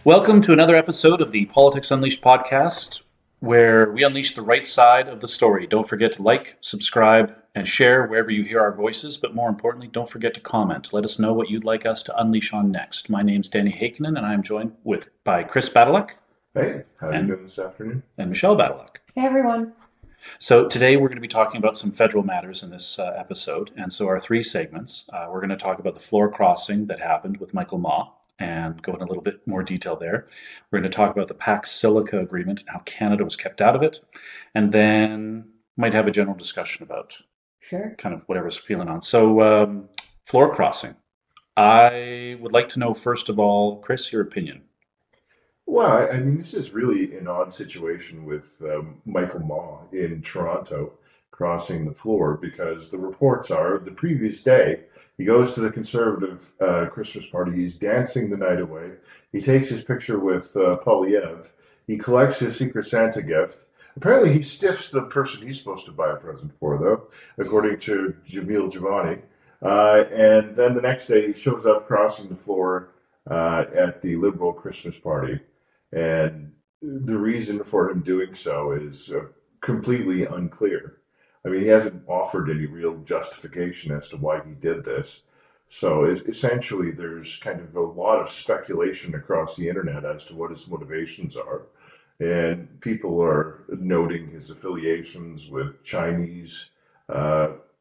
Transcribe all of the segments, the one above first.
Welcome to another episode of the Politics Unleashed podcast, where we unleash the right side of the story. Don't forget to like, subscribe, and share wherever you hear our voices, but more importantly, don't forget to comment. Let us know what you'd like us to unleash on next. My name's Danny Hakinen, and I'm joined by Chris Badalek. Hey, how are you doing this afternoon? And Michelle Badalek. Hey, everyone. So today we're going to be talking about some federal matters in this episode. And so our three segments, we're going to talk about the floor crossing that happened with Michael Ma and go in a little bit more detail there. We're going to talk about the Pax Silica agreement and how Canada was kept out of it. And then might have a general discussion about kind of whatever's feeling on. So floor crossing. I would like to know, first of all, Chris, your opinion. Well, I mean, this is really an odd situation with Michael Ma in Toronto crossing the floor because the reports are the previous day he goes to the Conservative Christmas party. He's dancing the night away. He takes his picture with Polyev. He collects his Secret Santa gift. Apparently, he stiffs the person he's supposed to buy a present for, though, according to Jamil Javani. And then the next day, he shows up crossing the floor at the Liberal Christmas party. And the reason for him doing so is completely unclear. I mean, he hasn't offered any real justification as to why he did this. So essentially, there's kind of a lot of speculation across the internet as to what his motivations are. And people are noting his affiliations with Chinese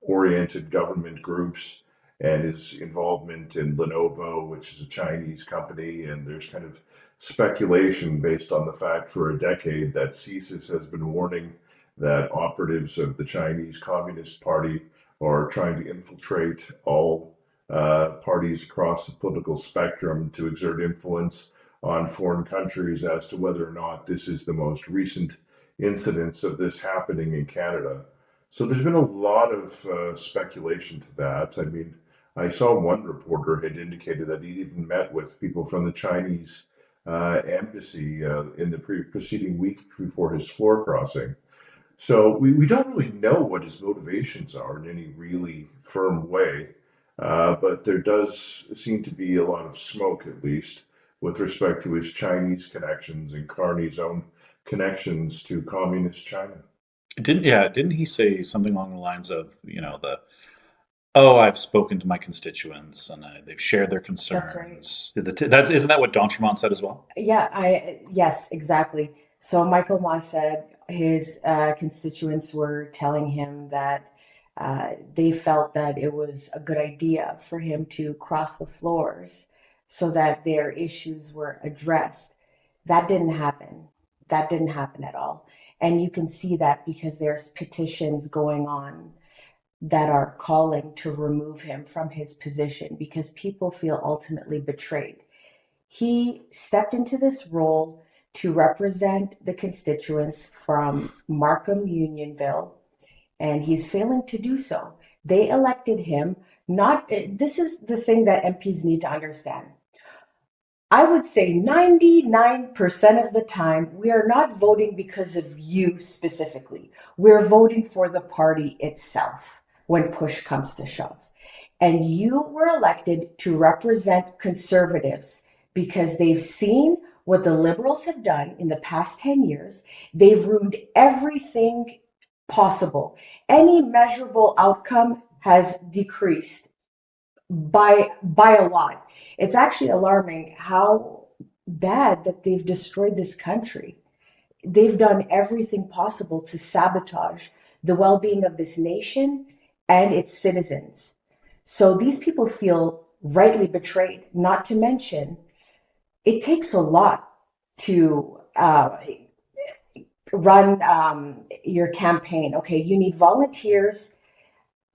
oriented government groups and his involvement in Lenovo, which is a Chinese company. And there's kind of speculation based on the fact for a decade that CSIS has been warning that operatives of the Chinese Communist Party are trying to infiltrate all parties across the political spectrum to exert influence on foreign countries as to whether or not this is the most recent incidence of this happening in Canada. So there's been a lot of speculation to that. I mean, I saw one reporter had indicated that he even met with people from the Chinese embassy in the preceding week before his floor crossing. So we don't really know what his motivations are in any really firm way, but there does seem to be a lot of smoke, at least, with respect to his Chinese connections and Carney's own connections to communist China. Didn't he say something along the lines of, I've spoken to my constituents and they've shared their concerns. That's right. Isn't that what Don Tremont said as well? Yes, exactly. So Michael Ma said his constituents were telling him that they felt that it was a good idea for him to cross the floors so that their issues were addressed. That didn't happen. That didn't happen at all. And you can see that because there's petitions going on that are calling to remove him from his position because people feel ultimately betrayed. He stepped into this role to represent the constituents from Markham Unionville, and he's failing to do so. They elected him this is the thing that MPs need to understand. I would say 99% of the time, we are not voting because of you specifically. We're voting for the party itself when push comes to shove. And you were elected to represent conservatives because they've seen what the Liberals have done in the past 10 years. They've ruined everything possible. Any measurable outcome has decreased by a lot. It's actually alarming how bad that they've destroyed this country. They've done everything possible to sabotage the well-being of this nation and its citizens. So these people feel rightly betrayed, not to mention it takes a lot to run your campaign. Okay, you need volunteers.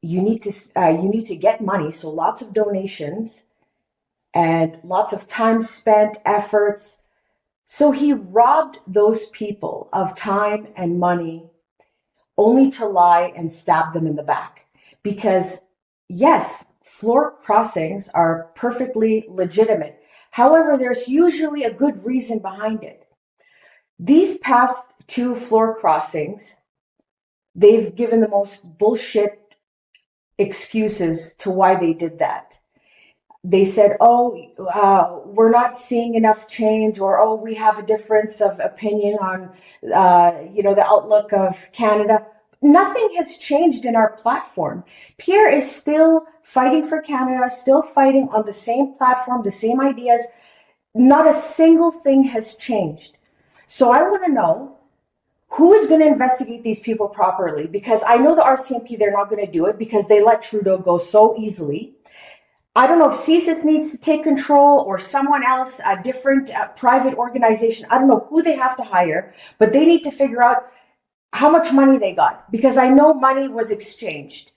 You need to get money, so lots of donations and lots of time spent, efforts. So he robbed those people of time and money only to lie and stab them in the back. Because yes, floor crossings are perfectly legitimate. However, there's usually a good reason behind it. These past two floor crossings, they've given the most bullshit excuses to why they did that. they said, we're not seeing enough change, or, we have a difference of opinion on, the outlook of Canada. Nothing has changed in our platform. Pierre is still fighting for Canada, still fighting on the same platform, the same ideas. Not a single thing has changed. So I want to know who is going to investigate these people properly, because I know the RCMP, they're not going to do it because they let Trudeau go so easily. I don't know if CSIS needs to take control, or someone else, a different private organization. I don't know who they have to hire, but they need to figure out how much money they got, because I know money was exchanged.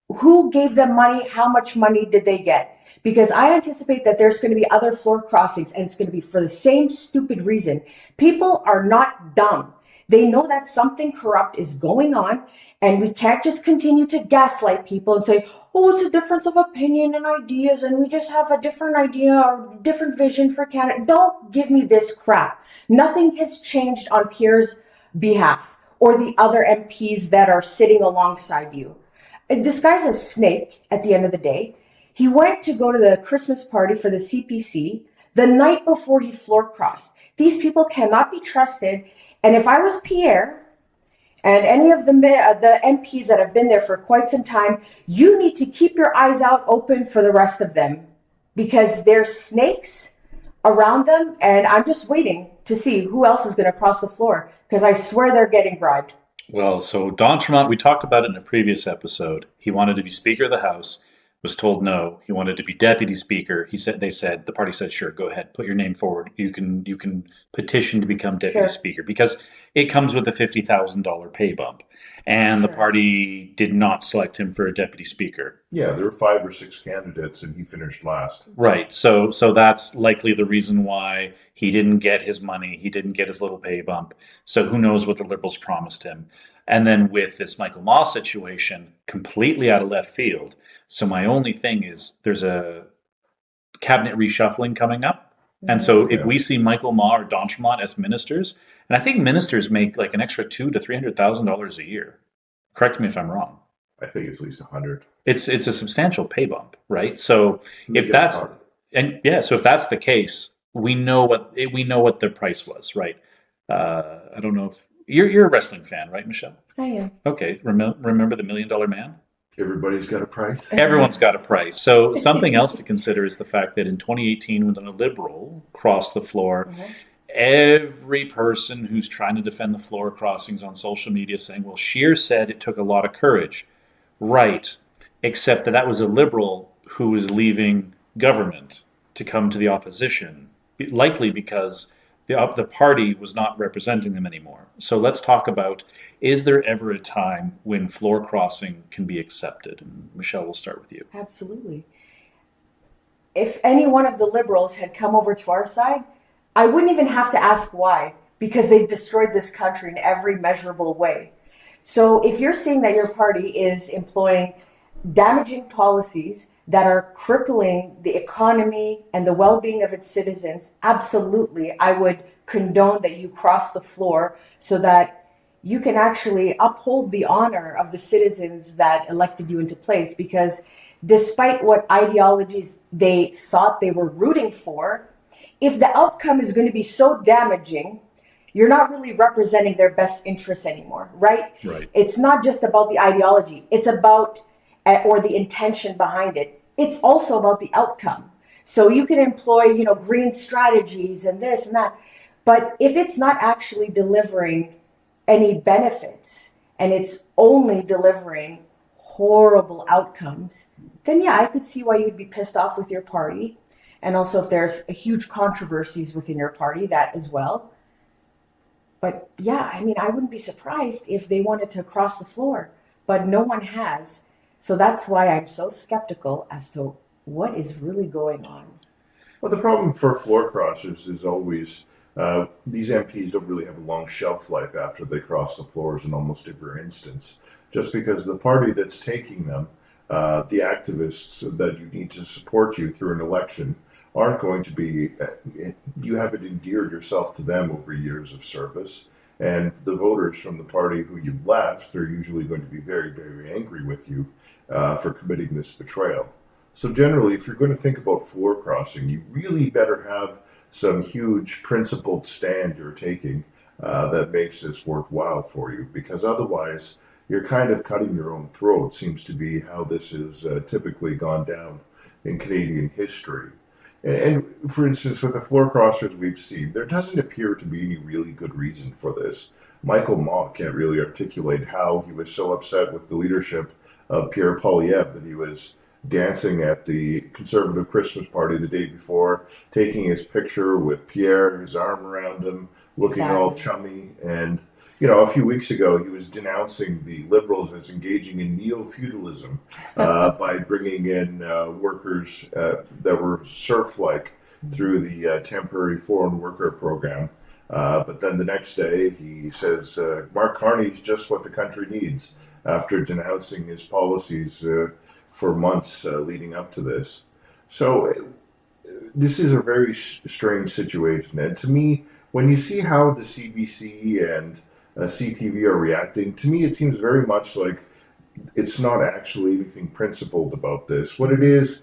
Who gave them money? How much money did they get? Because I anticipate that there's going to be other floor crossings, and it's going to be for the same stupid reason. People are not dumb. They know that something corrupt is going on, and we can't just continue to gaslight people and say, oh, it's a difference of opinion and ideas, and we just have a different idea or different vision for Canada. Don't give me this crap. Nothing has changed on Pierre's behalf or the other MPs that are sitting alongside you. This guy's a snake at the end of the day. He went to go to the Christmas party for the CPC the night before he floor crossed. These people cannot be trusted. And if I was Pierre, and any of the MPs that have been there for quite some time, you need to keep your eyes out open for the rest of them, because there's snakes around them, and I'm just waiting to see who else is going to cross the floor, because I swear they're getting bribed. Well, so Don Tremont, we talked about it in a previous episode. He wanted to be Speaker of the House, was told no. He wanted to be Deputy Speaker. The party said, sure, go ahead, put your name forward. You can petition to become Deputy Speaker, because it comes with a $50,000 pay bump. And the party did not select him for a Deputy Speaker. Yeah, there were 5 or 6 candidates, and he finished last. Right. So that's likely the reason why he didn't get his money. He didn't get his little pay bump. So who knows what the Liberals promised him. And then with this Michael Maw situation, completely out of left field. So my only thing is there's a cabinet reshuffling coming up. And so if we see Michael Maw or Don Tremont as ministers, and I think ministers make like an extra $200,000 to $300,000 a year. Correct me if I'm wrong. I think it's at least 100. It's a substantial pay bump, right? So if that's the case, we know what the price was, right? I don't know if you're a wrestling fan, right, Michelle? I am. Okay, remember the $1 Million Man? Everybody's got a price. Everyone's got a price. So something else to consider is the fact that in 2018, when a Liberal crossed the floor, every person who's trying to defend the floor crossings on social media saying, well, Scheer said it took a lot of courage. Right. Except that was a Liberal who was leaving government to come to the opposition, likely because the party was not representing them anymore. So let's talk about, is there ever a time when floor crossing can be accepted? And Michelle, we'll start with you. Absolutely. If any one of the Liberals had come over to our side, I wouldn't even have to ask why, because they've destroyed this country in every measurable way. So if you're seeing that your party is employing damaging policies that are crippling the economy and the well-being of its citizens, absolutely, I would condone that you cross the floor so that you can actually uphold the honor of the citizens that elected you into place. Because despite what ideologies they thought they were rooting for, if the outcome is going to be so damaging, you're not really representing their best interests anymore, right? Right. It's not just about the ideology. It's about or the intention behind it. It's also about the outcome. So you can employ, green strategies and this and that, but if it's not actually delivering any benefits and it's only delivering horrible outcomes, then yeah, I could see why you'd be pissed off with your party. And also if there's huge controversies within your party, that as well. But yeah, I wouldn't be surprised if they wanted to cross the floor, but no one has. So that's why I'm so skeptical as to what is really going on. Well, the problem for floor crossers is always these MPs don't really have a long shelf life after they cross the floors in almost every instance, just because the party that's taking them, the activists that you need to support you through an election, aren't going to be, you haven't endeared yourself to them over years of service. And the voters from the party who you left are usually going to be very, very angry with you for committing this betrayal. So generally, if you're going to think about floor crossing, you really better have some huge principled stand you're taking that makes this worthwhile for you, because otherwise you're kind of cutting your own throat, seems to be how this has typically gone down in Canadian history. And for instance, with the floor crossers we've seen, there doesn't appear to be any really good reason for this. Michael Ma can't really articulate how he was so upset with the leadership of Pierre Poilievre that he was dancing at the Conservative Christmas party the day before, taking his picture with Pierre, his arm around him, looking all Exactly. chummy. And, you know, a few weeks ago, he was denouncing the Liberals as engaging in neo-feudalism by bringing in workers that were serf-like through the temporary foreign worker program. But then the next day, he says Mark Carney's just what the country needs after denouncing his policies for months leading up to this. So this is a very strange situation. And to me, when you see how the CBC and CTV are reacting, to me it seems very much like it's not actually anything principled about this. What it is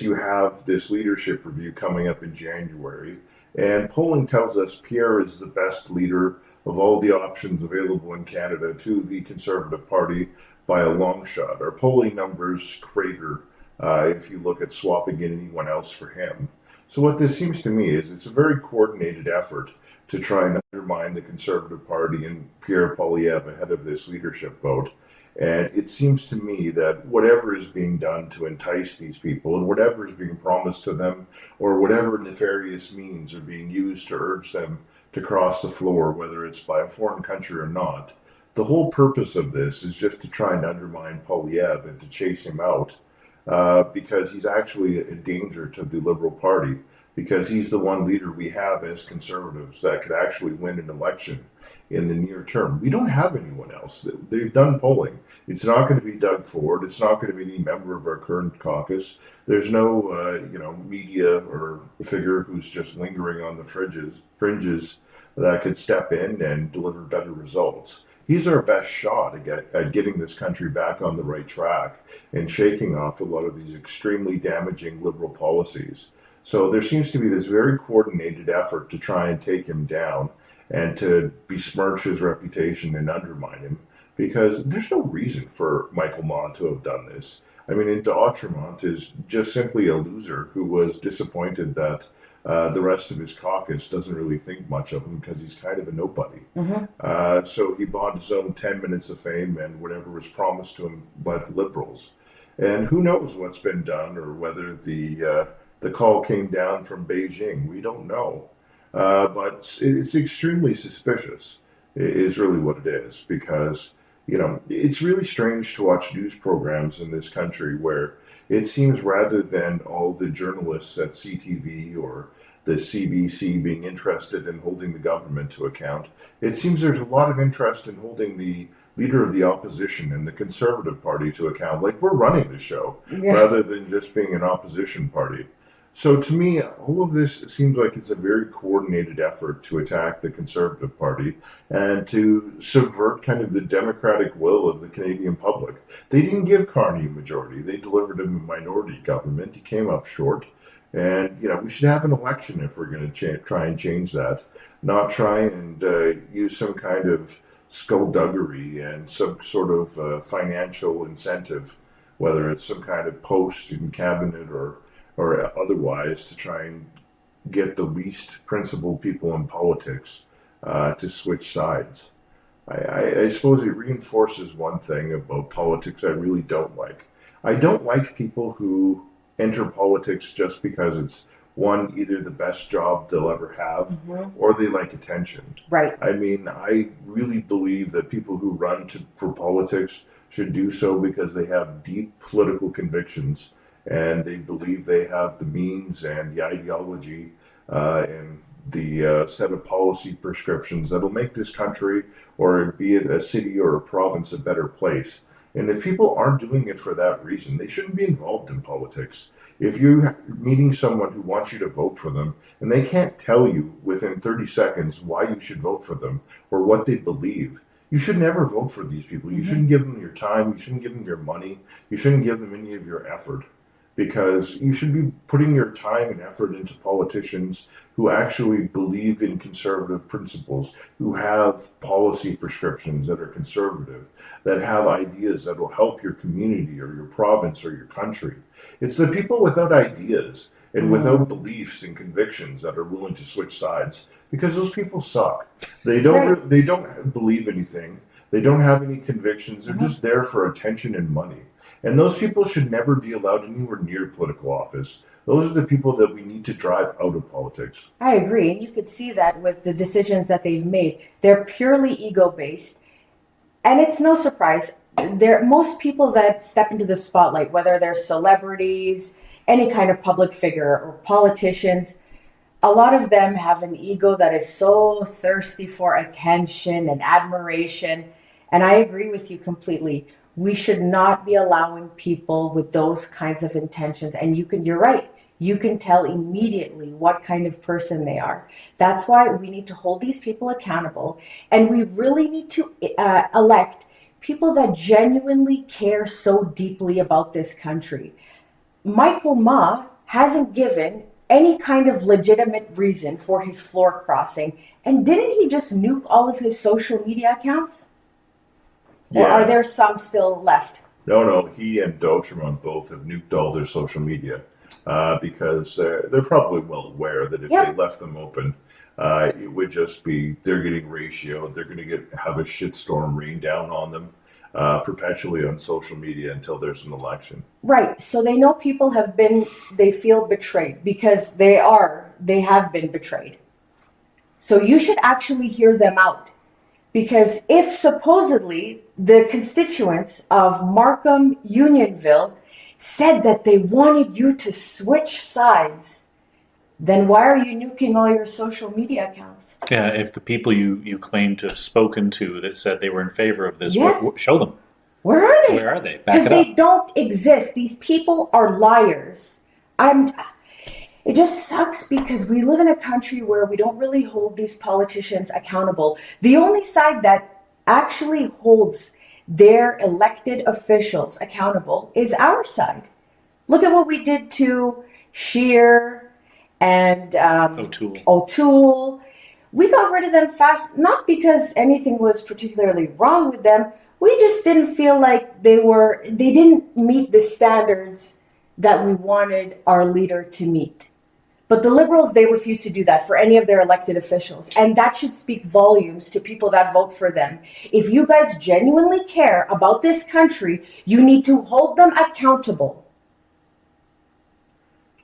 you have this leadership review coming up in January, and polling tells us Pierre is the best leader of all the options available in Canada to the Conservative Party by a long shot. Our polling numbers crater if you look at swapping in anyone else for him. So what this seems to me is it's a very coordinated effort to try and undermine the Conservative Party and Pierre Poilievre ahead of this leadership vote. And it seems to me that whatever is being done to entice these people and whatever is being promised to them or whatever nefarious means are being used to urge them to cross the floor, whether it's by a foreign country or not, the whole purpose of this is just to try and undermine Poilievre and to chase him out because he's actually a danger to the Liberal Party, because he's the one leader we have as Conservatives that could actually win an election in the near term. We don't have anyone else. They've done polling. It's not going to be Doug Ford. It's not going to be any member of our current caucus. There's no, media or figure who's just lingering on the fringes that could step in and deliver better results. He's our best shot at getting this country back on the right track and shaking off a lot of these extremely damaging Liberal policies. So there seems to be this very coordinated effort to try and take him down and to besmirch his reputation and undermine him, because there's no reason for Michael Ma to have done this. I mean, D'Autremont is just simply a loser who was disappointed that the rest of his caucus doesn't really think much of him because he's kind of a nobody. Mm-hmm. So he bought his own 10 minutes of fame and whatever was promised to him by the Liberals. And who knows what's been done or whether the call came down from Beijing. We don't know. But it's extremely suspicious, is really what it is, because, you know, it's really strange to watch news programs in this country where it seems rather than all the journalists at CTV or the CBC being interested in holding the government to account, it seems there's a lot of interest in holding the leader of the opposition and the Conservative Party to account, like we're running the show, Yeah. rather than just being an opposition party. So to me, all of this seems like it's a very coordinated effort to attack the Conservative Party and to subvert kind of the democratic will of the Canadian public. They didn't give Carney a majority. They delivered him a minority government. He came up short. And, you know, we should have an election if we're going to try and change that, not try and use some kind of skullduggery and some sort of financial incentive, whether it's some kind of post in cabinet or otherwise, to try and get the least principled people in politics to switch sides. I suppose it reinforces one thing about politics I really don't like. I don't like people who enter politics just because it's one, either the best job they'll ever have, Mm-hmm. or they like attention. Right. I mean, I really believe that people who run for politics should do so because they have deep political convictions and they believe they have the means and the ideology and the set of policy prescriptions that'll make this country, or be it a city or a province, a better place. And if people aren't doing it for that reason, they shouldn't be involved in politics. If you're meeting someone who wants you to vote for them and they can't tell you within 30 seconds why you should vote for them or what they believe, you should never vote for these people. You Mm-hmm. shouldn't give them your time. You shouldn't give them your money. You shouldn't give them any of your effort. because you should be putting your time and effort into politicians who actually believe in conservative principles, who have policy prescriptions that are conservative, that have ideas that will help your community or your province or your country. It's the people without ideas and without beliefs and convictions that are willing to switch sides, because those people suck. They don't believe anything. They don't have any convictions. They're just there for attention and money. And those people should never be allowed anywhere near political office. Those are the people that we need to drive out of politics. I agree. And you could see that with the decisions that they've made. They're purely ego-based. And it's no surprise. Most people that step into the spotlight, whether they're celebrities, any kind of public figure, or politicians, a lot of them have an ego that is so thirsty for attention and admiration. And I agree with you completely. We should not be allowing people with those kinds of intentions. And you're right. You can tell immediately what kind of person they are. That's why we need to hold these people accountable. And we really need to elect people that genuinely care so deeply about this country. Michael Ma hasn't given any kind of legitimate reason for his floor crossing. And didn't he just nuke all of his social media accounts? Yeah. Or are there some still left? No, he and Dotremont both have nuked all their social media because they're probably well aware that if they left them open, it would just be they're getting ratioed. They're going to have a shitstorm rain down on them perpetually on social media until there's an election. Right. So they know people they feel betrayed because they have been betrayed. So you should actually hear them out. Because if supposedly the constituents of Markham Unionville said that they wanted you to switch sides, then why are you nuking all your social media accounts? Yeah, if the people you claim to have spoken to that said they were in favor of this, Yes. show them. Where are they? Where are they? Back Because it they up. don't exist. These people are liars. It just sucks because we live in a country where we don't really hold these politicians accountable. The only side that actually holds their elected officials accountable is our side. Look at what we did to Scheer and O'Toole. We got rid of them fast, not because anything was particularly wrong with them. We just didn't feel like they didn't meet the standards that we wanted our leader to meet. But the Liberals, they refuse to do that for any of their elected officials. And that should speak volumes to people that vote for them. If you guys genuinely care about this country, you need to hold them accountable.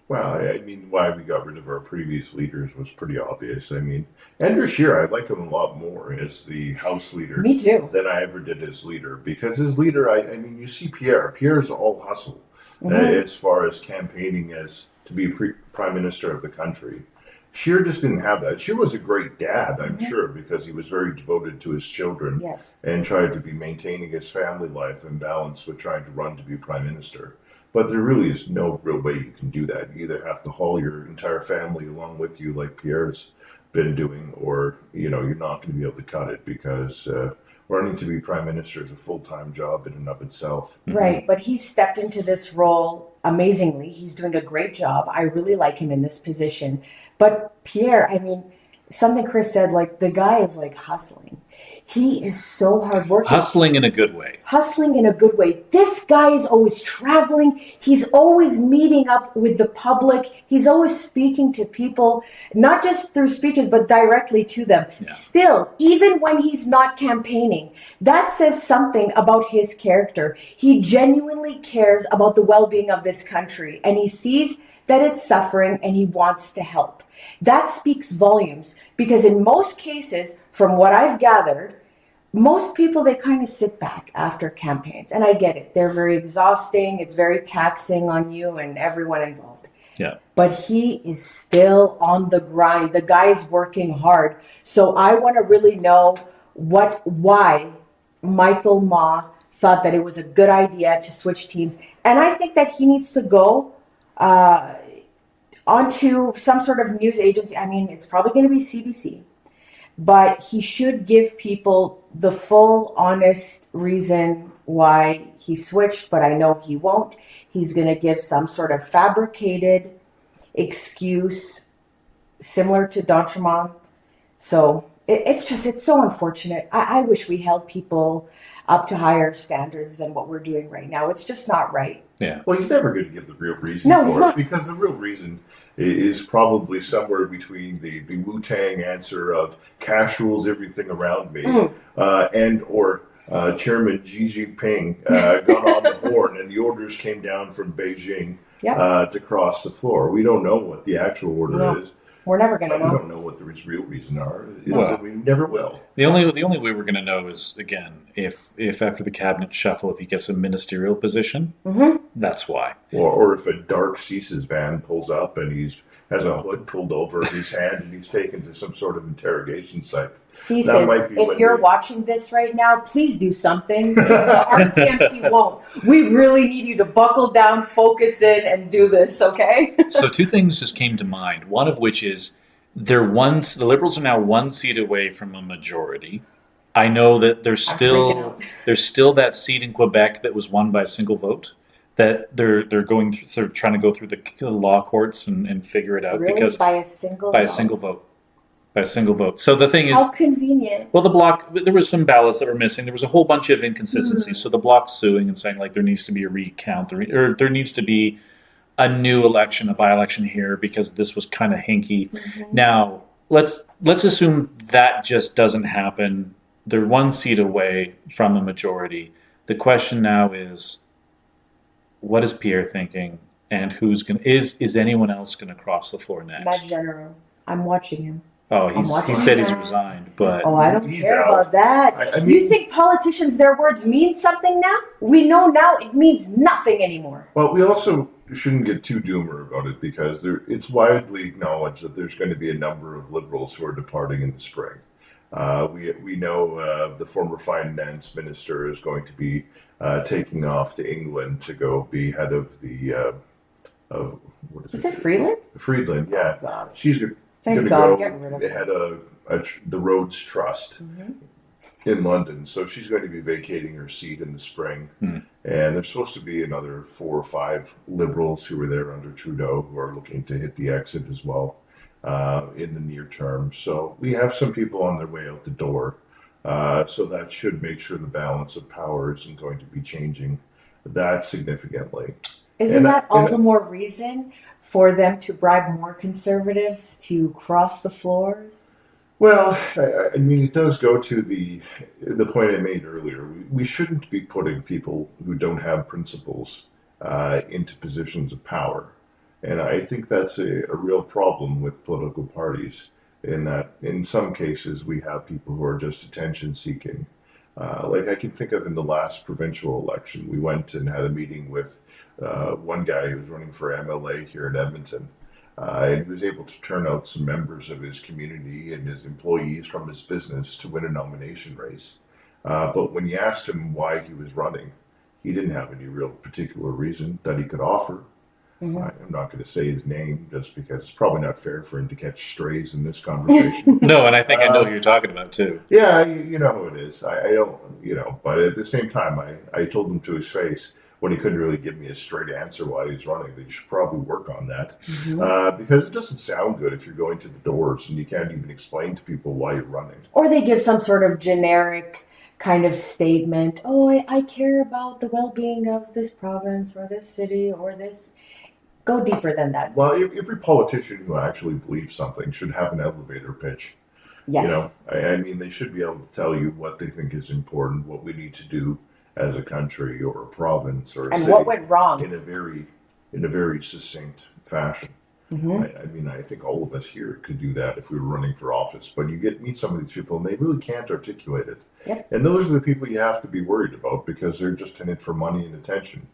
Well, I mean, why we got rid of our previous leaders was pretty obvious. I mean, Andrew Scheer, I like him a lot more as the House leader. Me too. Than I ever did as leader. Because as leader, I mean, you see Pierre. Pierre's all hustle as far as campaigning as to be prime minister of the country. Scheer just didn't have that. Scheer was a great dad, I'm sure, because he was very devoted to his children and tried to be maintaining his family life in balance with trying to run to be prime minister. But there really is no real way you can do that. You either have to haul your entire family along with you like Pierre's been doing, or you're not going to be able to cut it because running to be prime minister is a full-time job in and of itself. Right, but he stepped into this role amazingly. He's doing a great job. I really like him in this position. But Pierre, I mean, something Chris said, like, the guy is like hustling. He is so hardworking. Hustling in a good way. Hustling in a good way. This guy is always traveling. He's always meeting up with the public. He's always speaking to people, not just through speeches, but directly to them. Yeah. Still, even when he's not campaigning, that says something about his character. He genuinely cares about the well-being of this country, and he sees that it's suffering and he wants to help. That speaks volumes, because in most cases, from what I've gathered, most people, they kind of sit back after campaigns. And I get it. They're very exhausting. It's very taxing on you and everyone involved. Yeah. But he is still on the grind. The guy's working hard. So I want to really know why Michael Ma thought that it was a good idea to switch teams. And I think that he needs to go onto some sort of news agency. I mean, it's probably going to be CBC. But he should give people the full, honest reason why he switched, but I know he won't. He's going to give some sort of fabricated excuse similar to D'Entremont. So it's so unfortunate. I wish we held people up to higher standards than what we're doing right now. It's just not right. Yeah. Well, he's never going to give the real reason No, he's for not. it, because the real reason is probably somewhere between the Wu-Tang answer of cash rules everything around me, and or Chairman Xi Jinping got on the board and the orders came down from Beijing to cross the floor. We don't know what the actual order is. We're never going to We know. don't know what the real reason are. We never will. The only way we're going to know is, again, if after the cabinet shuffle, if he gets a ministerial position, that's why. Or if a dark CSIS van pulls up and he has a hood pulled over his hand and he's taken to some sort of interrogation site. CSIS, if you're watching this right now, please do something. Our CMP won't. We really need you to buckle down, focus in, and do this, okay? So 2 things just came to mind. One of which is the Liberals are now 1 seat away from a majority. I know that there's still that seat in Quebec that was won by a single vote. That they're trying to go through the law courts and figure it out. Really? Because By a single vote? By a single vote. So the thing is, how convenient. Well, the Bloc, there was some ballots that were missing. There was a whole bunch of inconsistencies. So the Bloc's suing and saying like there needs to be a recount, or there needs to be a new election, a by-election here, because this was kind of hinky. Now let's assume that just doesn't happen. They're 1 seat away from a majority. The question now is, what is Pierre thinking, and is anyone else going to cross the floor next? Mad General, I'm watching him. Oh, he said he's resigned, but I don't care about that. I mean, you think politicians, their words mean something now? We know now it means nothing anymore. Well, we also shouldn't get too doomer about it, because it's widely acknowledged that there's going to be a number of Liberals who are departing in the spring. We know the former finance minister is going to be taking off to England to go be head of the what is it? Freeland? Friedland, yeah. Oh, God. She's going to go head of the Rhodes Trust in London. So she's going to be vacating her seat in the spring. And there's supposed to be another 4 or 5 Liberals who were there under Trudeau who are looking to hit the exit as well in the near term. So we have some people on their way out the door. So that should make sure the balance of power isn't going to be changing that significantly. Isn't that all the more reason for them to bribe more conservatives to cross the floors? Well, I mean, it does go to the point I made earlier. We shouldn't be putting people who don't have principles into positions of power. And I think that's a real problem with political parties, in that in some cases we have people who are just attention seeking. Like I can think of in the last provincial election, we went and had a meeting with one guy who was running for MLA here in Edmonton. And he was able to turn out some members of his community and his employees from his business to win a nomination race. But when you asked him why he was running, he didn't have any real particular reason that he could offer. I'm not going to say his name just because it's probably not fair for him to catch strays in this conversation. No, and I think I know who you're talking about too. Yeah, you know who it is. I don't, but at the same time, I told him to his face when he couldn't really give me a straight answer why he's running, that you should probably work on that. Because it doesn't sound good if you're going to the doors and you can't even explain to people why you're running. Or they give some sort of generic kind of statement. Oh, I care about the well-being of this province or this city or this. Go deeper than that. Well, every politician who actually believes something should have an elevator pitch. Yes. I mean, they should be able to tell you what they think is important, what we need to do as a country or a province or a city, what went wrong in a very succinct fashion. I mean, I think all of us here could do that if we were running for office. But you meet some of these people and they really can't articulate it. Yep. And those are the people you have to be worried about because they're just in it for money and attention.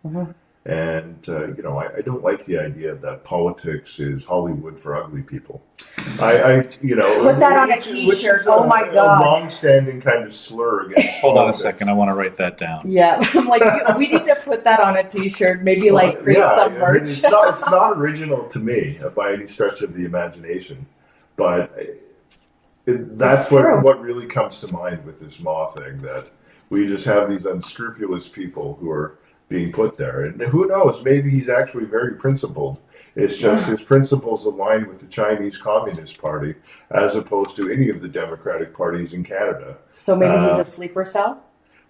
And, I don't like the idea that politics is Hollywood for ugly people. Put that on a t-shirt. Oh my God. A long-standing kind of slur against Hold politics. on a second. I want to write that down. Yeah. I'm like, we need to put that on a t-shirt. Maybe create some merch. I mean, it's not original to me by any stretch of the imagination. But that's what really comes to mind with this MA thing, that We just have these unscrupulous people who are being put there. And who knows, maybe he's actually very principled. It's just his principles align with the Chinese Communist Party as opposed to any of the Democratic parties in Canada. So maybe he's a sleeper cell?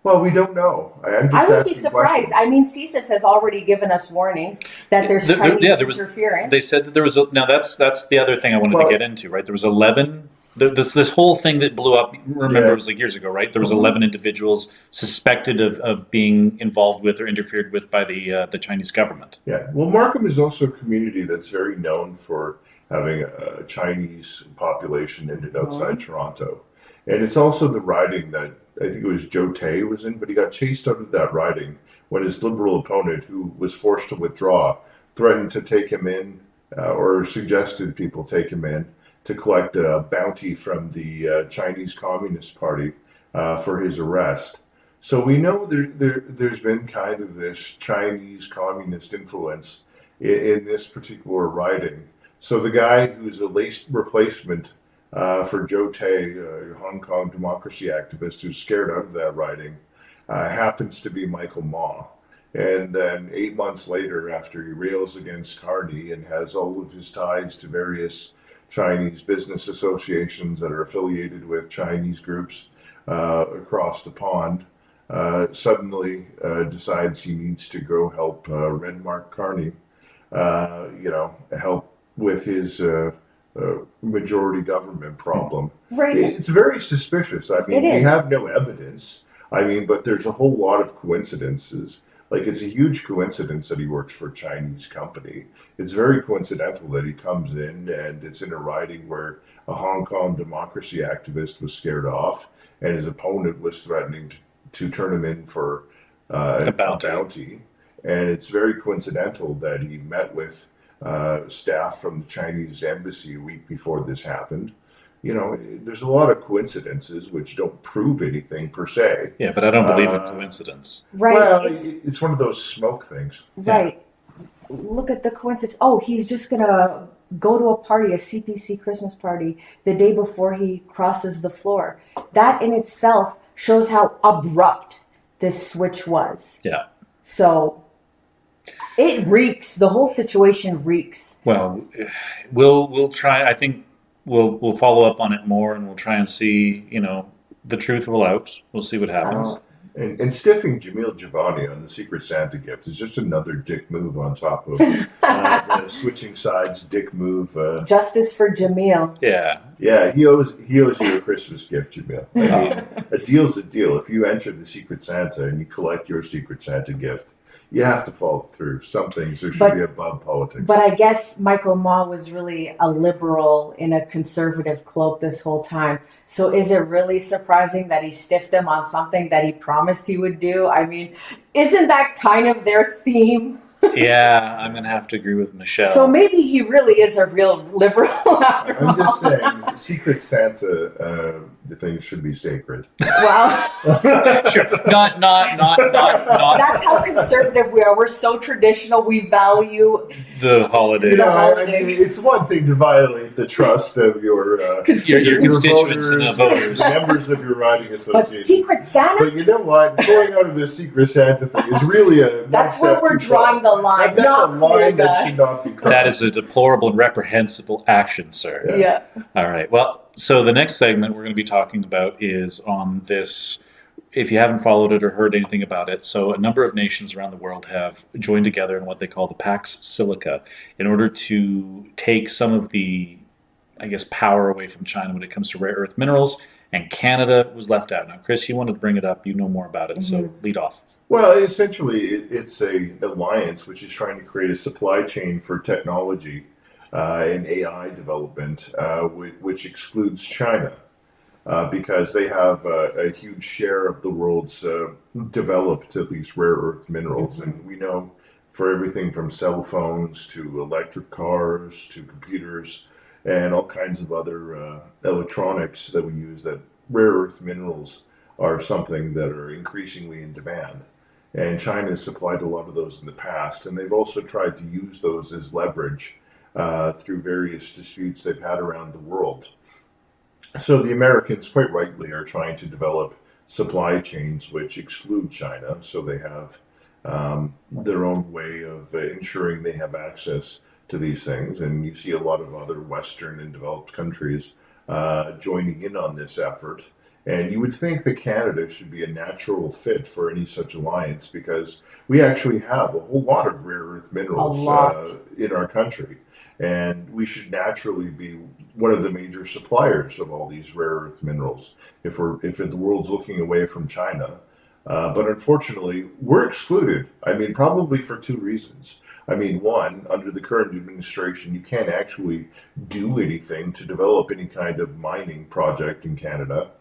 Well, we don't know. I'm just I would be asking surprised. questions. I mean, CSIS has already given us warnings that there's Chinese interference. They said that there was now that's the other thing I wanted to get into, right? There was 11. This whole thing that blew up. Remember, it was like years ago, right? There was 11 individuals suspected of being involved with or interfered with by the Chinese government. Yeah. Well, Markham is also a community that's very known for having a Chinese population in and outside Toronto. And it's also the riding that I think it was Joe Tay was in, but he got chased out of that riding when his Liberal opponent, who was forced to withdraw, threatened to take him in or suggested people take him in to collect a bounty from the Chinese Communist Party for his arrest. So we know there's been kind of this Chinese communist influence in this particular riding. So the guy who's a laced replacement for Joe Tay, a Hong Kong democracy activist who's scared out of that riding, happens to be Michael Ma. And then 8 months later, after he rails against Carney and has all of his ties to various Chinese business associations that are affiliated with Chinese groups across the pond, suddenly decides he needs to go help Red Mark Carney, help with his majority government problem. Right. It's very suspicious. I mean, we have no evidence. I mean, but there's a whole lot of coincidences. Like, it's a huge coincidence that he works for a Chinese company. It's very coincidental that he comes in and it's in a riding where a Hong Kong democracy activist was scared off and his opponent was threatening to turn him in for a bounty. And it's very coincidental that he met with staff from the Chinese embassy a week before this happened. You know, there's a lot of coincidences which don't prove anything per se. Yeah, but I don't believe in coincidence. Right. Well, it's one of those smoke things. Right. Yeah. Look at the coincidence. Oh, he's just going to go to a party, a CPC Christmas party, the day before he crosses the floor. That in itself shows how abrupt this switch was. Yeah. So it reeks. The whole situation reeks. Well, we'll try. I think we'll follow up on it more, and we'll try and see. The truth will out. We'll see what happens. And stiffing Jamil Javani on the Secret Santa gift is just another dick move on top of the switching sides dick move. Justice for Jamil. Yeah. Yeah, he owes you a Christmas gift, Jamil. I mean, a deal's a deal. If you enter the Secret Santa and you collect your Secret Santa gift, you have to follow through. Some things there should be above politics. But I guess Michael Ma was really a liberal in a conservative cloak this whole time. So is it really surprising that he stiffed him on something that he promised he would do? I mean, isn't that kind of their theme? Yeah, I'm going to have to agree with Michelle. So maybe he really is a real liberal after all. I'm just saying, Secret Santa, the thing should be sacred. Well, sure. Not. That's how conservative we are. We're so traditional. We value the holiday. I mean, it's one thing to violate the trust of your constituents voters, and voters, members of your riding association. But Secret Santa? But you know what? Going out of this Secret Santa thing is really that's where we're drawing the line. That's not a line cool, that should not be crossed. That is a deplorable and reprehensible action, sir. Yeah. All right. Well, so the next segment we're going to be talking about is on this. If you haven't followed it or heard anything about it, so a number of nations around the world have joined together in what they call the Pax Silica in order to take some of the, power away from China when it comes to rare earth minerals, and Canada was left out. Now, Chris, you wanted to bring it up. You know more about it, so lead off. Well, essentially, it's an alliance which is trying to create a supply chain for technology and AI development, which excludes China. Because they have a huge share of the world's developed, at least, rare earth minerals. And we know for everything from cell phones to electric cars to computers and all kinds of other electronics that we use, that rare earth minerals are something that are increasingly in demand. And China has supplied a lot of those in the past, and they've also tried to use those as leverage through various disputes they've had around the world. So the Americans, quite rightly, are trying to develop supply chains which exclude China, so they have their own way of ensuring they have access to these things. And you see a lot of other Western and developed countries joining in on this effort. And you would think that Canada should be a natural fit for any such alliance because we actually have a whole lot of rare earth minerals in our country. And we should naturally be one of the major suppliers of all these rare earth minerals if the world's looking away from China. But unfortunately, we're excluded. I mean, probably for two reasons. I mean, one, under the current administration, you can't actually do anything to develop any kind of mining project in Canada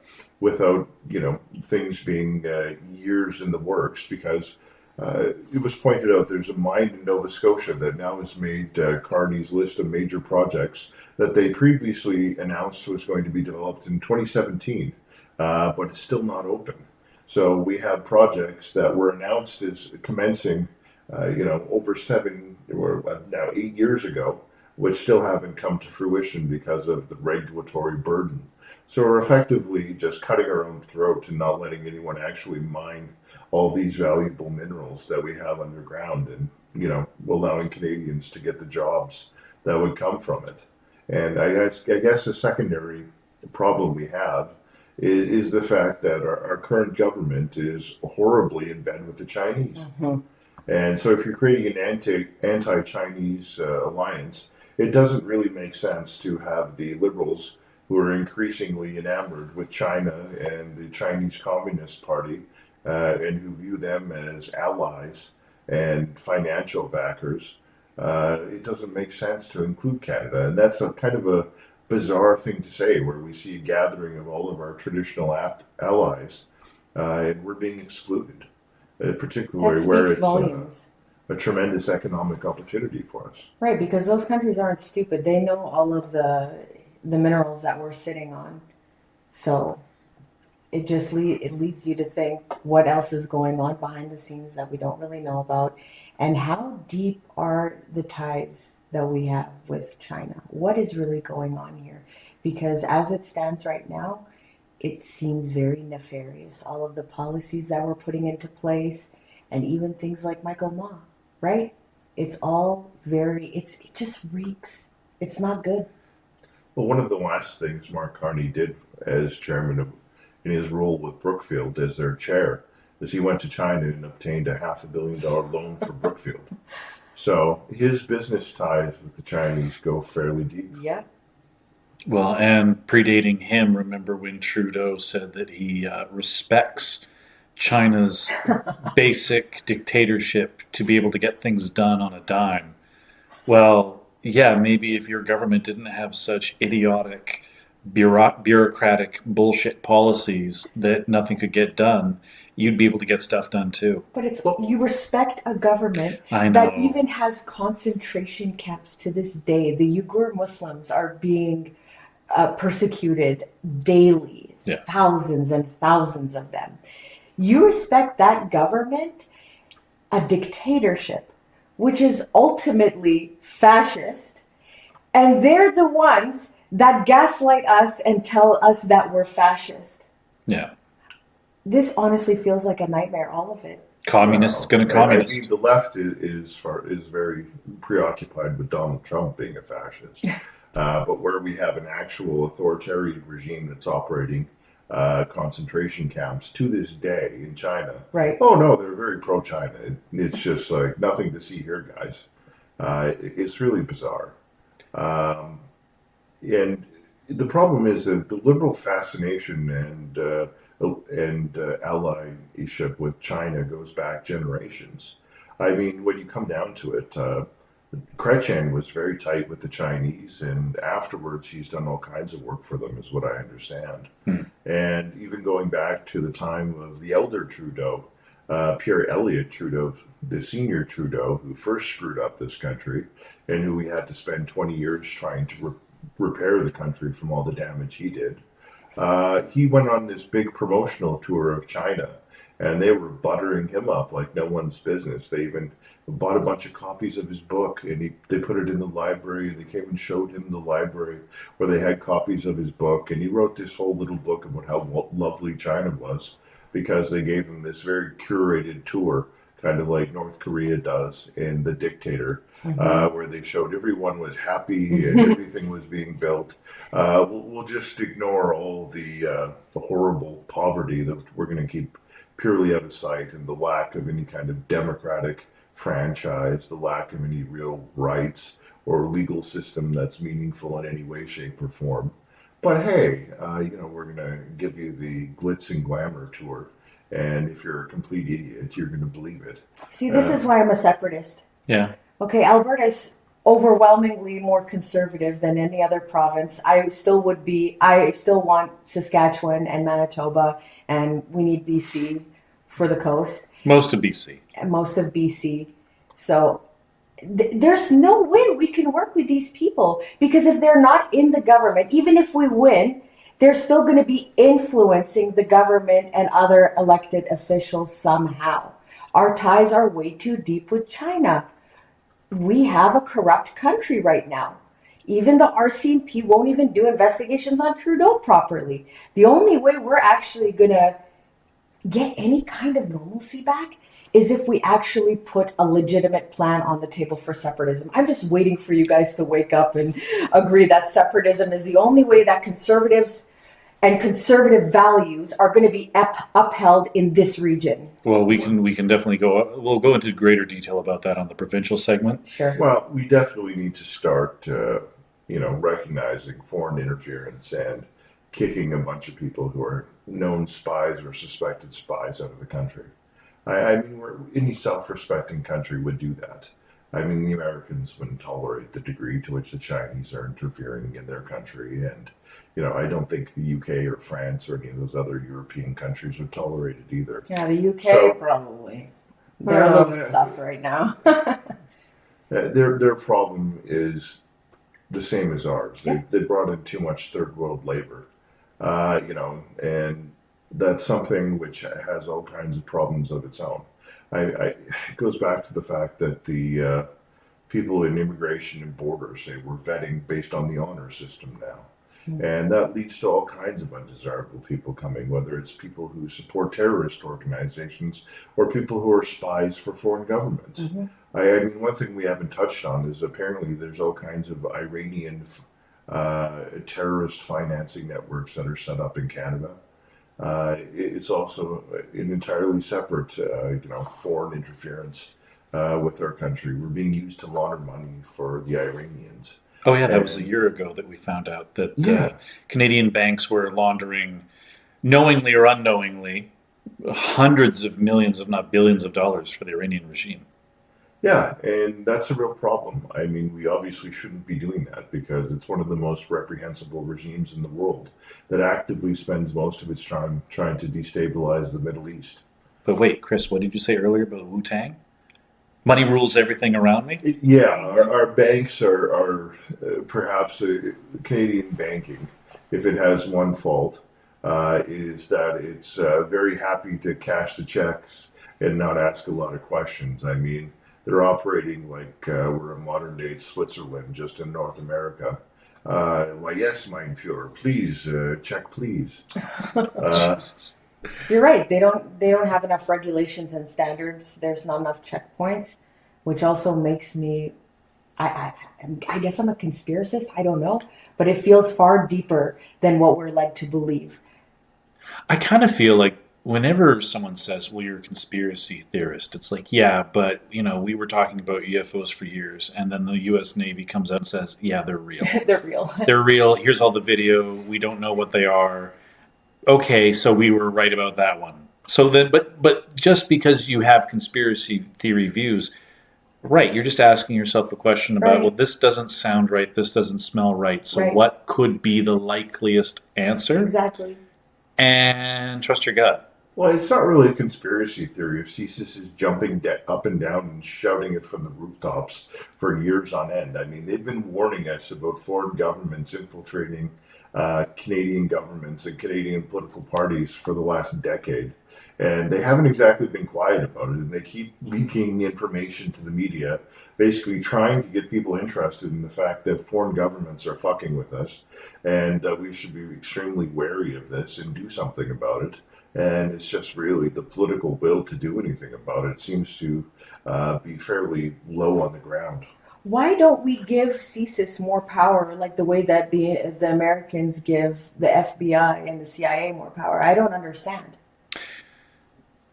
without, things being years in the works because it was pointed out there's a mine in Nova Scotia that now has made Carney's list of major projects that they previously announced was going to be developed in 2017, but it's still not open. So we have projects that were announced as commencing, over 7 or now 8 years ago, which still haven't come to fruition because of the regulatory burden. So we're effectively just cutting our own throat and not letting anyone actually mine all these valuable minerals that we have underground and, allowing Canadians to get the jobs that would come from it. And I guess a secondary problem we have is the fact that our current government is horribly in bed with the Chinese. Mm-hmm. And so if you're creating an anti-Chinese alliance, it doesn't really make sense to have the liberals who are increasingly enamored with China and the Chinese Communist Party and who view them as allies and financial backers. It doesn't make sense to include Canada. And that's a kind of a bizarre thing to say where we see a gathering of all of our traditional allies and we're being excluded, particularly where it's a tremendous economic opportunity for us. Right, because those countries aren't stupid. They know all of the minerals that we're sitting on. So it just leads you to think what else is going on behind the scenes that we don't really know about, and how deep are the ties that we have with China. What is really going on here? Because as it stands right now, it seems very nefarious. All of the policies that we're putting into place, and even things like Michael Ma, right? It's all it just reeks. It's not good. Well, one of the last things Mark Carney did as chairman in his role with Brookfield as their chair is he went to China and obtained a $500 million loan for Brookfield. So his business ties with the Chinese go fairly deep. Yeah. Well, and predating him, remember when Trudeau said that he respects China's basic dictatorship to be able to get things done on a dime. Well, yeah, maybe if your government didn't have such idiotic, bureaucratic bullshit policies that nothing could get done, you'd be able to get stuff done too. But you respect a government that even has concentration camps to this day. The Uyghur Muslims are being persecuted daily, thousands and thousands of them. You respect that government, a dictatorship, which is ultimately fascist, and they're the ones that gaslight us and tell us that we're fascist. Yeah. This honestly feels like a nightmare, all of it. Communist going to communist. I mean, the left is very preoccupied with Donald Trump being a fascist. But where we have an actual authoritarian regime that's operating concentration camps to this day in China. Right. Oh no, they're very pro-China. It's just like nothing to see here, guys. It's really bizarre. And the problem is that the liberal fascination and allyship with China goes back generations. I mean, when you come down to it, Chrétien was very tight with the Chinese, and afterwards he's done all kinds of work for them, is what I understand. And even going back to the time of the elder Trudeau, Pierre Elliott Trudeau, the senior Trudeau, who first screwed up this country, and who we had to spend 20 years trying to repair the country from all the damage he did. He went on this big promotional tour of China, and they were buttering him up like no one's business. They even bought a bunch of copies of his book, and they put it in the library, and they came and showed him the library where they had copies of his book, and he wrote this whole little book about how lovely China was. because they gave him this very curated tour, kind of like North Korea does in The Dictator, where they showed everyone was happy and everything was being built. We'll just ignore all the horrible poverty that we're going to keep purely out of sight, and the lack of any kind of democratic franchise, the lack of any real rights or legal system that's meaningful in any way, shape, or form. But hey, we're going to give you the glitz and glamour tour. And if you're a complete idiot, you're going to believe it. See, this is why I'm a separatist. Yeah. Okay, Alberta's overwhelmingly more conservative than any other province. I still want Saskatchewan and Manitoba, and we need BC for the coast. Most of BC. And most of BC. So there's no way we can work with these people, because if they're not in the government, even if we win, they're still going to be influencing the government and other elected officials somehow. Our ties are way too deep with China. We have a corrupt country right now. Even the RCMP won't even do investigations on Trudeau properly. The only way we're actually going to get any kind of normalcy back is if we actually put a legitimate plan on the table for separatism. I'm just waiting for you guys to wake up and agree that separatism is the only way that conservatives and conservative values are going to be upheld in this region. Well, we can definitely we'll go into greater detail about that on the provincial segment. Sure. Well, we definitely need to start, recognizing foreign interference and kicking a bunch of people who are known spies or suspected spies out of the country. I mean, any self-respecting country would do that. I mean, the Americans wouldn't tolerate the degree to which the Chinese are interfering in their country, and I don't think the UK or France or any of those other European countries would tolerate it either. Yeah, the UK probably. They're a little sus right now. Their problem is the same as ours. They brought in too much third world labor, and that's something which has all kinds of problems of its own. It goes back to the fact that the people in immigration and borders say we're vetting based on the honor system now. And that leads to all kinds of undesirable people coming, whether it's people who support terrorist organizations or people who are spies for foreign governments. I mean, one thing we haven't touched on is apparently there's all kinds of Iranian terrorist financing networks that are set up in Canada. It's also an entirely separate, foreign interference with our country. We're being used to launder money for the Iranians. Oh yeah, that was a year ago that we found out that Canadian banks were laundering, knowingly or unknowingly, hundreds of millions, if not billions of dollars for the Iranian regime. Yeah, and that's a real problem. I mean, we obviously shouldn't be doing that because it's one of the most reprehensible regimes in the world that actively spends most of its time trying to destabilize the Middle East. But wait, Chris, what did you say earlier about Wu-Tang? Money rules everything around me? Yeah, our banks are perhaps Canadian banking, if it has one fault, is that it's very happy to cash the checks and not ask a lot of questions. I mean, they're operating like we're in modern day Switzerland, just in North America. Why, yes, mein Führer, please, check, please. Jesus. You're right. They don't have enough regulations and standards. There's not enough checkpoints, which also makes me, I guess I'm a conspiracist. I don't know, but it feels far deeper than what we're led to believe. I kind of feel like whenever someone says, well, you're a conspiracy theorist, it's like, yeah, but, we were talking about UFOs for years, and then the U.S. Navy comes out and says, yeah, they're real. They're real. They're real. Here's all the video. We don't know what they are. Okay, so we were right about that one. So then, but just because you have conspiracy theory views, right, you're just asking yourself a question about, Right. well, this doesn't sound right, this doesn't smell right, so Right. what could be the likeliest answer? Exactly. And trust your gut. Well, it's not really a conspiracy theory if CSIS is jumping up and down and shouting it from the rooftops for years on end. I mean, they've been warning us about foreign governments infiltrating Canadian governments and Canadian political parties for the last decade. And they haven't exactly been quiet about it. And they keep leaking information to the media, basically trying to get people interested in the fact that foreign governments are fucking with us. And we should be extremely wary of this and do something about it. And it's just really the political will to do anything about it seems to be fairly low on the ground. Why don't we give CSIS more power like the way that the Americans give the FBI and the CIA more power? I don't understand.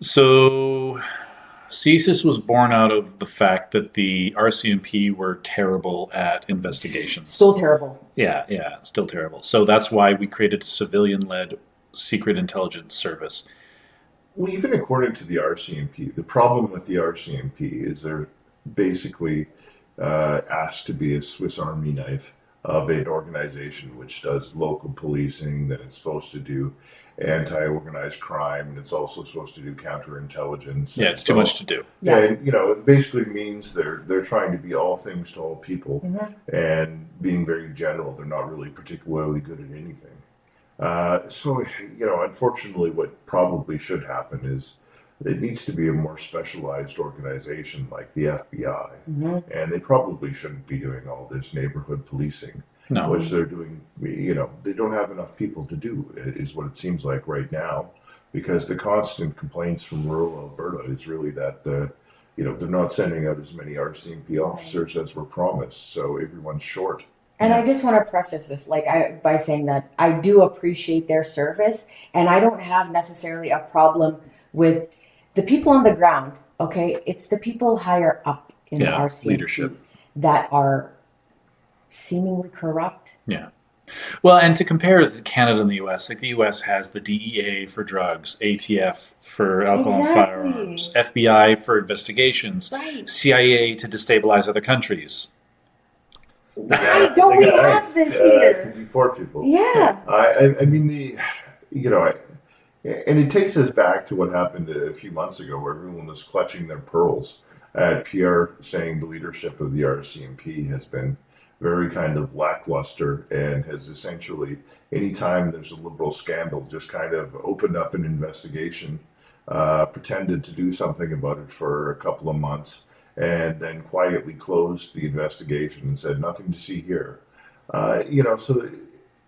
So CSIS was born out of the fact that the RCMP were terrible at investigations. Still terrible. Yeah, still terrible. So that's why we created a civilian-led secret intelligence service. Well, even according to the RCMP, the problem with the RCMP is they're basically asked to be a Swiss Army knife of an organization which does local policing, that it's supposed to do anti-organized crime, and it's also supposed to do counterintelligence. Yeah, it's too much to do. Yeah. And it basically means they're trying to be all things to all people, and being very general. They're not really particularly good at anything. So, unfortunately, what probably should happen is it needs to be a more specialized organization like the FBI, and they probably shouldn't be doing all this neighborhood policing, No. which they're doing. They don't have enough people to do, is what it seems like right now, because the constant complaints from rural Alberta is really that they're not sending out as many RCMP officers as were promised, so everyone's short. And I just want to preface this by saying that I do appreciate their service, and I don't have necessarily a problem with the people on the ground. Okay, it's the people higher up in the RCMP leadership that are seemingly corrupt. Yeah. Well, and to compare Canada and the U.S., like the U.S. has the DEA for drugs, ATF for alcohol and firearms, FBI for investigations, Right. CIA to destabilize other countries. Don't we have this here? To deport people. Yeah. I mean and it takes us back to what happened a few months ago, where everyone was clutching their pearls at Pierre saying the leadership of the RCMP has been very kind of lackluster, and has essentially, anytime there's a liberal scandal, just kind of opened up an investigation, pretended to do something about it for a couple of months, and then quietly closed the investigation and said nothing to see here. So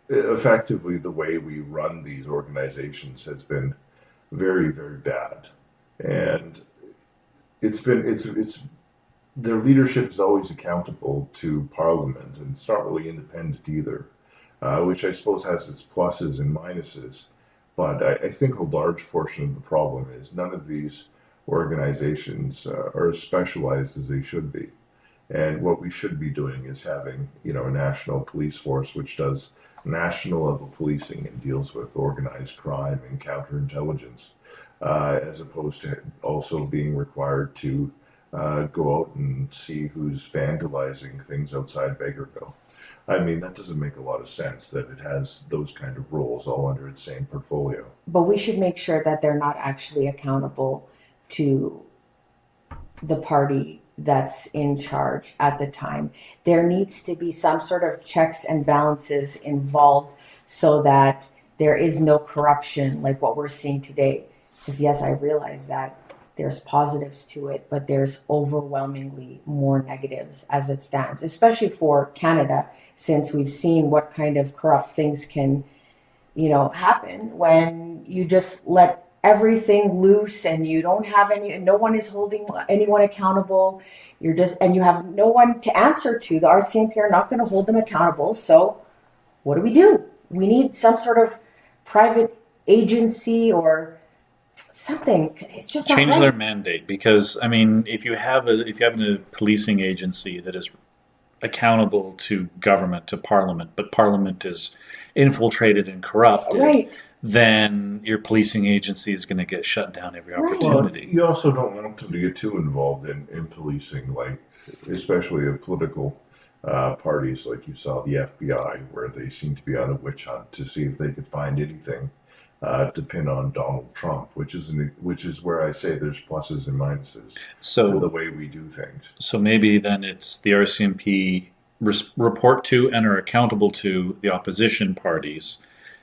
effectively the way we run these organizations has been very, very bad, and it's their leadership is always accountable to Parliament, and it's not really independent either, which I suppose has its pluses and minuses. But I think a large portion of the problem is none of these organizations are as specialized as they should be. And what we should be doing is having, a national police force which does national level policing and deals with organized crime and counterintelligence, as opposed to also being required to go out and see who's vandalizing things outside Vegreville. I mean, that doesn't make a lot of sense that it has those kind of roles all under its same portfolio. But we should make sure that they're not actually accountable to the party that's in charge at the time. There needs to be some sort of checks and balances involved so that there is no corruption like what we're seeing today. Because yes, I realize that there's positives to it, but there's overwhelmingly more negatives as it stands, especially for Canada, since we've seen what kind of corrupt things can, happen when you just let everything loose and you don't have no one is holding anyone accountable. And you have no one to answer to. The RCMP are not going to hold them accountable. So what do? We need some sort of private agency or something. It's just change not right. their mandate, because I mean, if you have a policing agency that is accountable to government, to Parliament, but Parliament is infiltrated and corrupted, Right. then your policing agency is going to get shut down every opportunity. Well, you also don't want them to get too involved in policing, like especially of political parties, like you saw the FBI, where they seem to be on a witch hunt to see if they could find anything to pin on Donald Trump, which is where I say there's pluses and minuses to the way we do things. So maybe then it's the RCMP report to and are accountable to the opposition parties,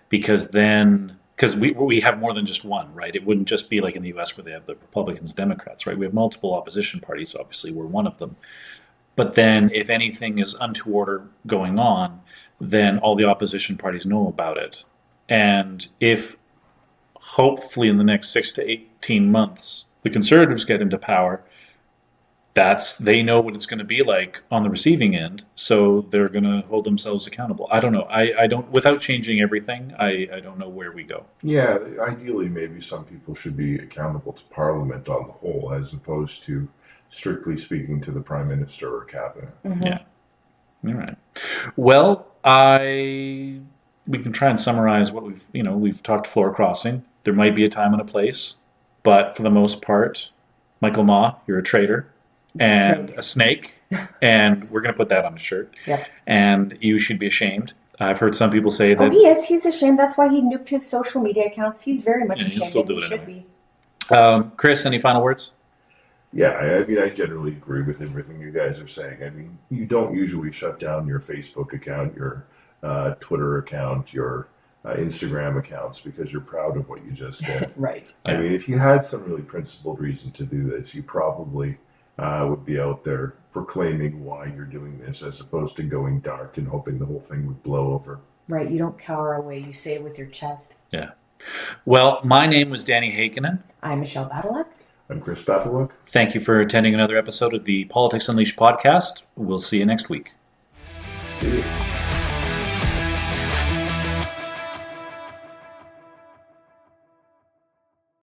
because we have more than just one, right? It wouldn't just be like in the U.S. where they have the Republicans, Democrats, right? We have multiple opposition parties. Obviously, we're one of them. But then if anything is untoward going on, then all the opposition parties know about it. And if hopefully in the next 6 to 18 months, the Conservatives get into power, they know what it's going to be like on the receiving end, so they're going to hold themselves accountable. I don't know. I don't, without changing everything, I don't know where we go. Yeah, ideally, maybe some people should be accountable to Parliament on the whole, as opposed to strictly speaking to the Prime Minister or Cabinet. Mhm. Yeah. All right. Well, we can try and summarize what we've talked floor crossing. There might be a time and a place, but for the most part, Michael Ma, you're a traitor and a snake, and we're going to put that on a shirt. Yep. And you should be ashamed. I've heard some people say that. Oh, he is. He's ashamed. That's why he nuked his social media accounts. He's very much Yeah, he'll ashamed. still And do he it should anyway. be. Chris, any final words? Yeah, I mean, I generally agree with everything you guys are saying. I mean, you don't usually shut down your Facebook account, your Twitter account, your Instagram accounts because you're proud of what you just did. Right. I mean, if you had some really principled reason to do this, you probably would be out there proclaiming why you're doing this as opposed to going dark and hoping the whole thing would blow over. Right. You don't cower away. You say it with your chest. Yeah. Well, my name was Danny Hakinen. I'm Michelle Badalek. I'm Chris Bathalook. Thank you for attending another episode of the Politics Unleashed podcast. We'll see you next week. See you.